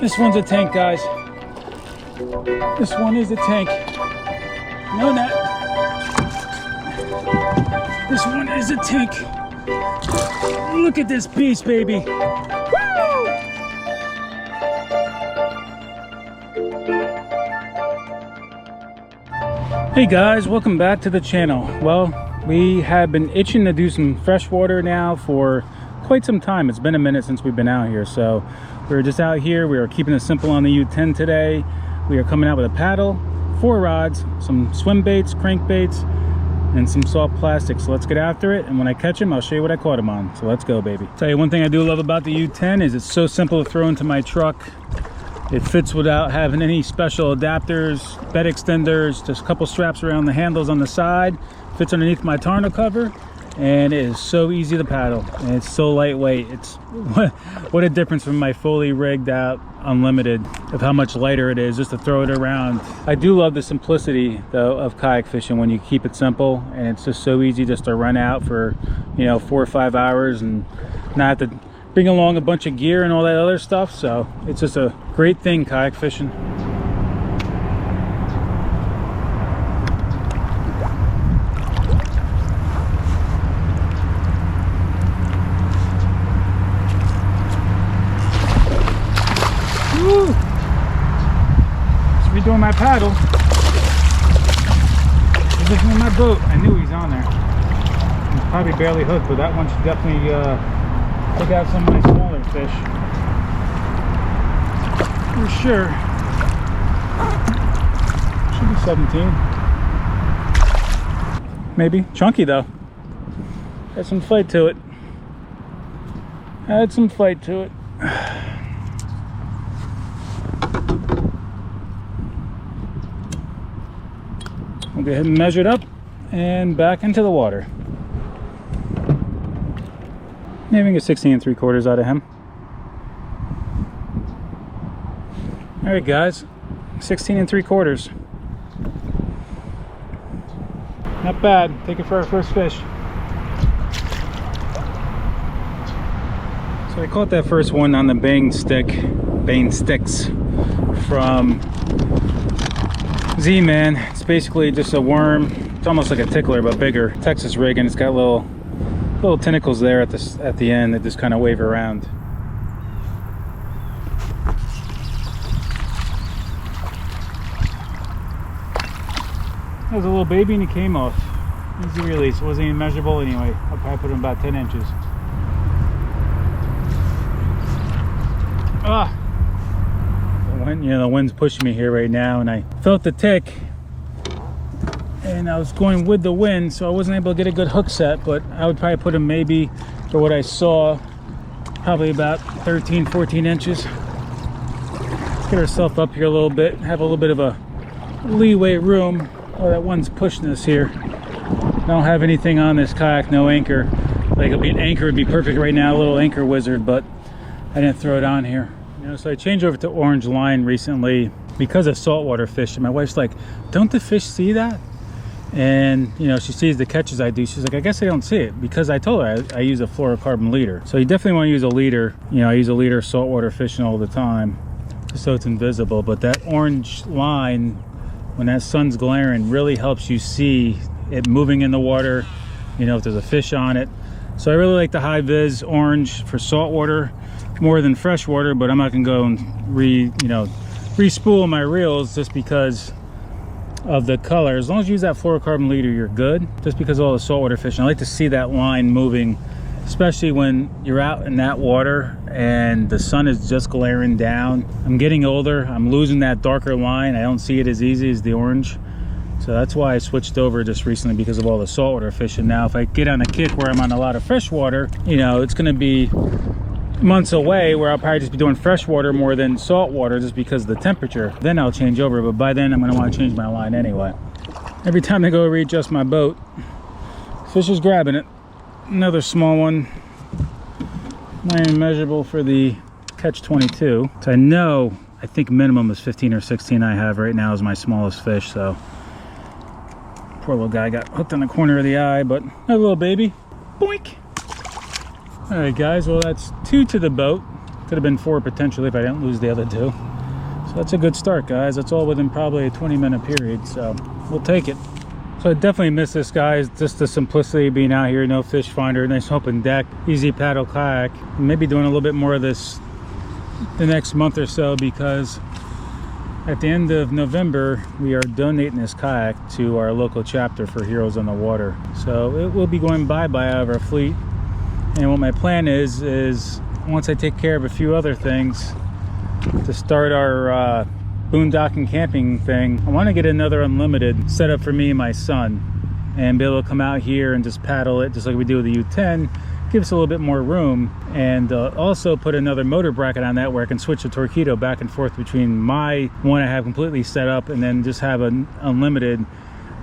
This one's a tank, guys. This one is a tank. No net. This one is a tank. Look at this beast, baby. Woo! Hey guys, welcome back to the channel. Well, we have been itching to do some freshwater now for quite some time. It's been a minute since we've been out here, so we were just out here. We are keeping it simple on the U10 today. We are coming out with a paddle, 4 rods, some swim baits, crankbaits, and some soft plastic. So let's get after it, and when I catch them, I'll show you what I caught them on. So let's go, baby. Tell you one thing I do love about the U10 is it's so simple to throw into my truck. It fits without having any special adapters, bed extenders, just a couple straps around the handles on the side. Fits underneath my tonneau cover, and it is so easy to paddle, and it's so lightweight. It's what a difference from my fully rigged out Unlimited of how much lighter it is just to throw it around. I do love the simplicity though of kayak fishing when you keep it simple, and it's just so easy just to run out for, you know, 4 or 5 hours and not have to bring along a bunch of gear and all that other stuff. So it's just a great thing, kayak fishing. Woo! Just redoing my paddle. Position in my boat. I knew he's on there. He's probably barely hooked, but that one should definitely take out some of my smaller fish. For sure. Should be 17. Maybe. Chunky though. Had some fight to it. Had some fight to it. We'll go ahead and measure it up and back into the water. Maybe a 16 3/4 out of him. All right, guys, 16 3/4. Not bad. Take it for our first fish. So I caught that first one on the bang sticks from Z-Man. It's basically just a worm. It's almost like a tickler but bigger. Texas rig, and it's got little tentacles there at the end that just kind of wave around. That was a little baby and he came off. Easy release. It wasn't even measurable anyway. I'll probably put him about 10 inches. Ah! You know, the wind's pushing me here right now, and I felt the tick and I was going with the wind, so I wasn't able to get a good hook set, but I would probably put him maybe, for what I saw, probably about 13 14 inches. Let's get ourselves up here a little bit, have a little bit of a leeway room. Oh, that one's pushing us here. I don't have anything on this kayak, no anchor. Like an anchor would be perfect right now, a little anchor wizard, but I didn't throw it on here. You know, so I changed over to orange line recently because of saltwater fishing. My wife's like, don't the fish see that? And you know, she sees the catches I do. She's like, I guess I don't see it, because I told her I use a fluorocarbon leader. So you definitely want to use a leader. You know, I use a leader saltwater fishing all the time, just so it's invisible. But that orange line, when that sun's glaring, really helps you see it moving in the water, you know, if there's a fish on it. So I really like the high vis orange for saltwater more than freshwater, but I'm not gonna go and re-spool my reels just because of the color. As long as you use that fluorocarbon leader, you're good, just because of all the saltwater fishing. I like to see that line moving, especially when you're out in that water and the sun is just glaring down. I'm getting older, I'm losing that darker line. I don't see it as easy as the orange. So that's why I switched over just recently, because of all the saltwater fishing. Now, if I get on a kick where I'm on a lot of freshwater, you know, it's gonna be months away where I'll probably just be doing freshwater more than saltwater just because of the temperature. Then I'll change over, but by then I'm gonna wanna change my line anyway. Every time I go readjust my boat, fish is grabbing it. Another small one. Not even measurable for the catch 22. So I think minimum is 15 or 16 I have right now is my smallest fish. So poor little guy got hooked on the corner of the eye, but a little baby. Boink. All right, guys, well, that's 2 to the boat. Could have been 4 potentially if I didn't lose the other 2. So that's a good start, guys. That's all within probably a 20-minute period, so we'll take it. So I definitely miss this, guys. Just the simplicity of being out here, no fish finder, nice open deck, easy paddle kayak. Maybe doing a little bit more of this the next month or so, because at the end of November we are donating this kayak to our local chapter for Heroes on the Water. So it will be going bye-bye out of our fleet, and what my plan is once I take care of a few other things to start our boondocking camping thing, I want to get another unlimited set up for me and my son and be able to come out here and just paddle it just like we do with the U10. Give us a little bit more room, and also put another motor bracket on that where I can switch the Torpedo back and forth between my one I have completely set up and then just have an unlimited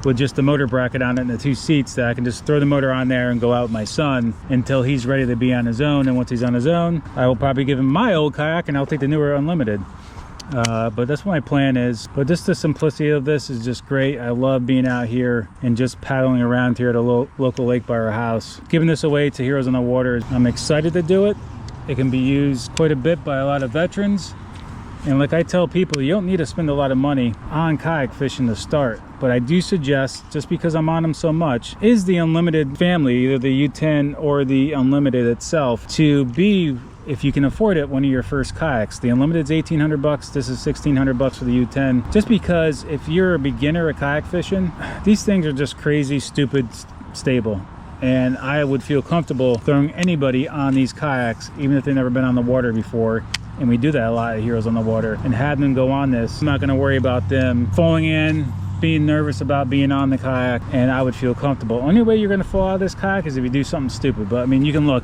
with just the motor bracket on it and the 2 seats that I can just throw the motor on there and go out with my son until he's ready to be on his own. And once he's on his own, I will probably give him my old kayak and I'll take the newer unlimited. But that's what my plan is. But just the simplicity of this is just great. I love being out here and just paddling around here at a local lake by our house. Giving this away to Heroes on the Water, I'm excited to do it. It can be used quite a bit by a lot of veterans. And like I tell people, you don't need to spend a lot of money on kayak fishing to start. But I do suggest, just because I'm on them so much, is the unlimited family, either the U10 or the unlimited itself, to be, if you can afford it, one of your first kayaks. The unlimited's 1,800 bucks. This is 1,600 bucks for the U10. Just because if you're a beginner at kayak fishing, these things are just crazy, stupid, stable. And I would feel comfortable throwing anybody on these kayaks, even if they've never been on the water before. And we do that a lot at Heroes on the Water, and have them go on this. I'm not going to worry about them falling in, being nervous about being on the kayak, and I would feel comfortable. Only way you're going to fall out of this kayak is if you do something stupid. But I mean, you can look,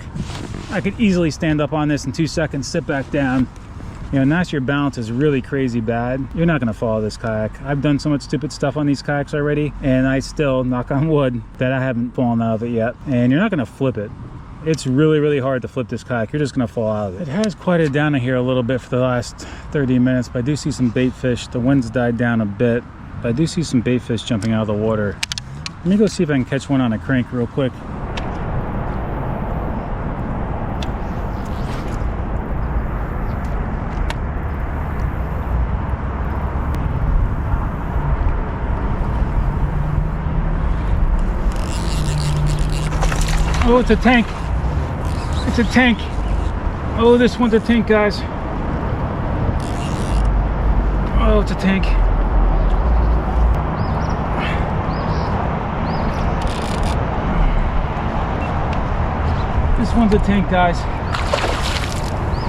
I could easily stand up on this in 2 seconds, sit back down. You know, unless your balance is really crazy bad, you're not going to fall out of this kayak. I've done so much stupid stuff on these kayaks already, and I still, knock on wood, that I haven't fallen out of it yet. And you're not going to flip it. It's really, really hard to flip this kayak. You're just going to fall out of it. It has quieted down here a little bit for the last 30 minutes, but I do see some bait fish. The wind's died down a bit, but I do see some bait fish jumping out of the water. Let me go see if I can catch one on a crank real quick. Oh, it's a tank. It's a tank. Oh, this one's a tank, guys. Oh, it's a tank. This one's a tank, guys.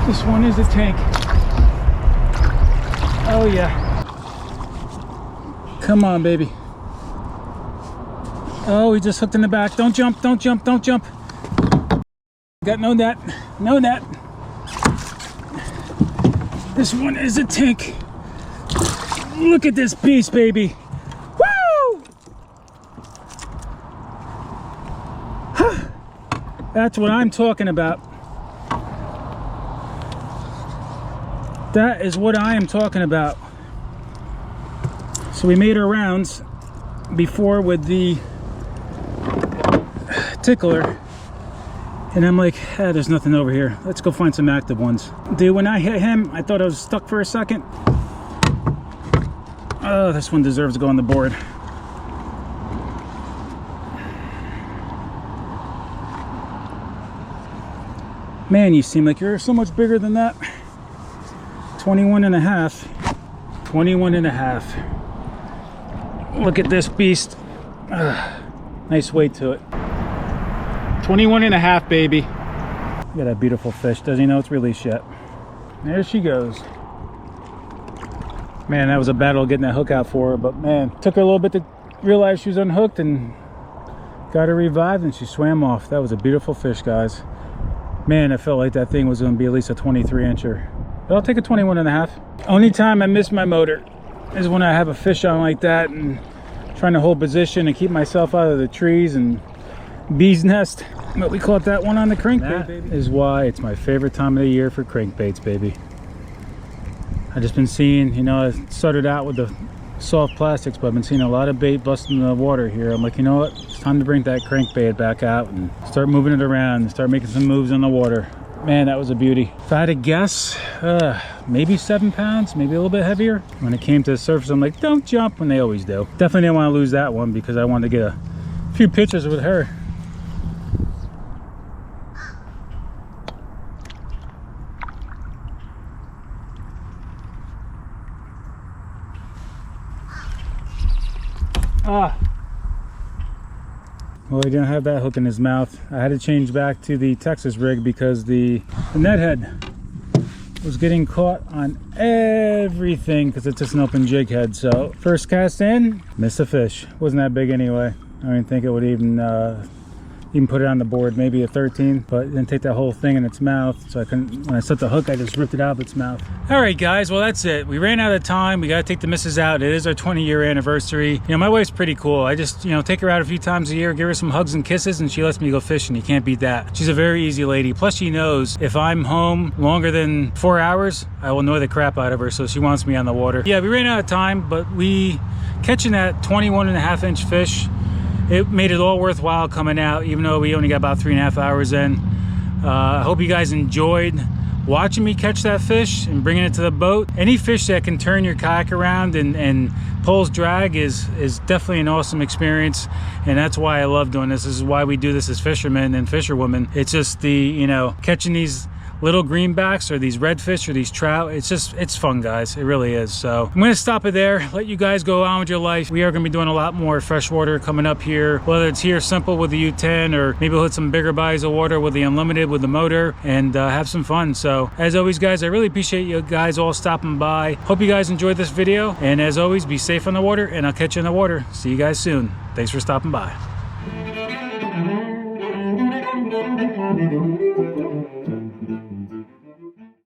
This one is a tank. Oh, yeah. Come on, baby. Oh, he just hooked in the back. Don't jump, don't jump, don't jump. Got no net, no net. This one is a tank. Look at this beast, baby. Woo! That's what I'm talking about. That is what I am talking about. So we made our rounds before with the tickler, and I'm like, there's nothing over here, let's go find some active ones. Dude, when I hit him, I thought I was stuck for a second. Oh, this one deserves to go on the board. Man, you seem like you're so much bigger than that. 21 and a half. 21 and a half. Look at this beast. Nice weight to it. 21 and a half, baby. Look at that beautiful fish. Doesn't even know it's released yet. There she goes. Man, that was a battle getting that hook out for her, but man, took her a little bit to realize she was unhooked, and got her revived, and she swam off. That was a beautiful fish, guys. Man, I felt like that thing was going to be at least a 23 incher. But I'll take a 21 and a half. Only time I miss my motor is when I have a fish on like that and trying to hold position and keep myself out of the trees and bee's nest. But we caught that one on the crankbait, baby. That is why it's my favorite time of the year for crankbaits, baby. I've just been seeing, you know, I started out with the soft plastics, but I've been seeing a lot of bait busting in the water here. I'm like, you know what? It's time to bring that crankbait back out and start moving it around and start making some moves on the water. Man, that was a beauty. If I had to guess, maybe 7 pounds, maybe a little bit heavier. When it came to the surface, I'm like, don't jump, when they always do. Definitely didn't want to lose that one because I wanted to get a few pictures with her. Well, he didn't have that hook in his mouth. I had to change back to the Texas rig because the net head was getting caught on everything because it's just an open jig head. So first cast in, missed a fish. Wasn't that big anyway. I didn't think it would even put it on the board. Maybe a 13, but it didn't take that whole thing in its mouth. So I couldn't, when I set the hook, I just ripped it out of its mouth. All right, guys, well, that's it. We ran out of time. We got to take the missus out. It is our 20-year anniversary. You know, my wife's pretty cool. I just, you know, take her out a few times a year, give her some hugs and kisses, and she lets me go fishing. You can't beat that. She's a very easy lady. Plus, she knows if I'm home longer than 4 hours, I will annoy the crap out of her. So she wants me on the water. Yeah, we ran out of time, but we catching that 21.5-inch fish, it made it all worthwhile coming out, even though we only got about 3.5 hours in. I hope you guys enjoyed watching me catch that fish and bringing it to the boat. Any fish that can turn your kayak around and pulls drag is definitely an awesome experience, and that's why I love doing this. This is why we do this as fishermen and fisherwomen. It's just the, you know, catching these little greenbacks or these redfish or these trout. It's fun, guys. It really is. So I'm going to stop it there, let you guys go on with your life. We are going to be doing a lot more freshwater coming up here, whether it's here simple with the U10 or maybe we'll hit some bigger bodies of water with the unlimited with the motor and have some fun. So as always, guys, I really appreciate you guys all stopping by. Hope you guys enjoyed this video, and as always, be safe on the water, and I'll catch you in the water. See you guys soon. Thanks for stopping by.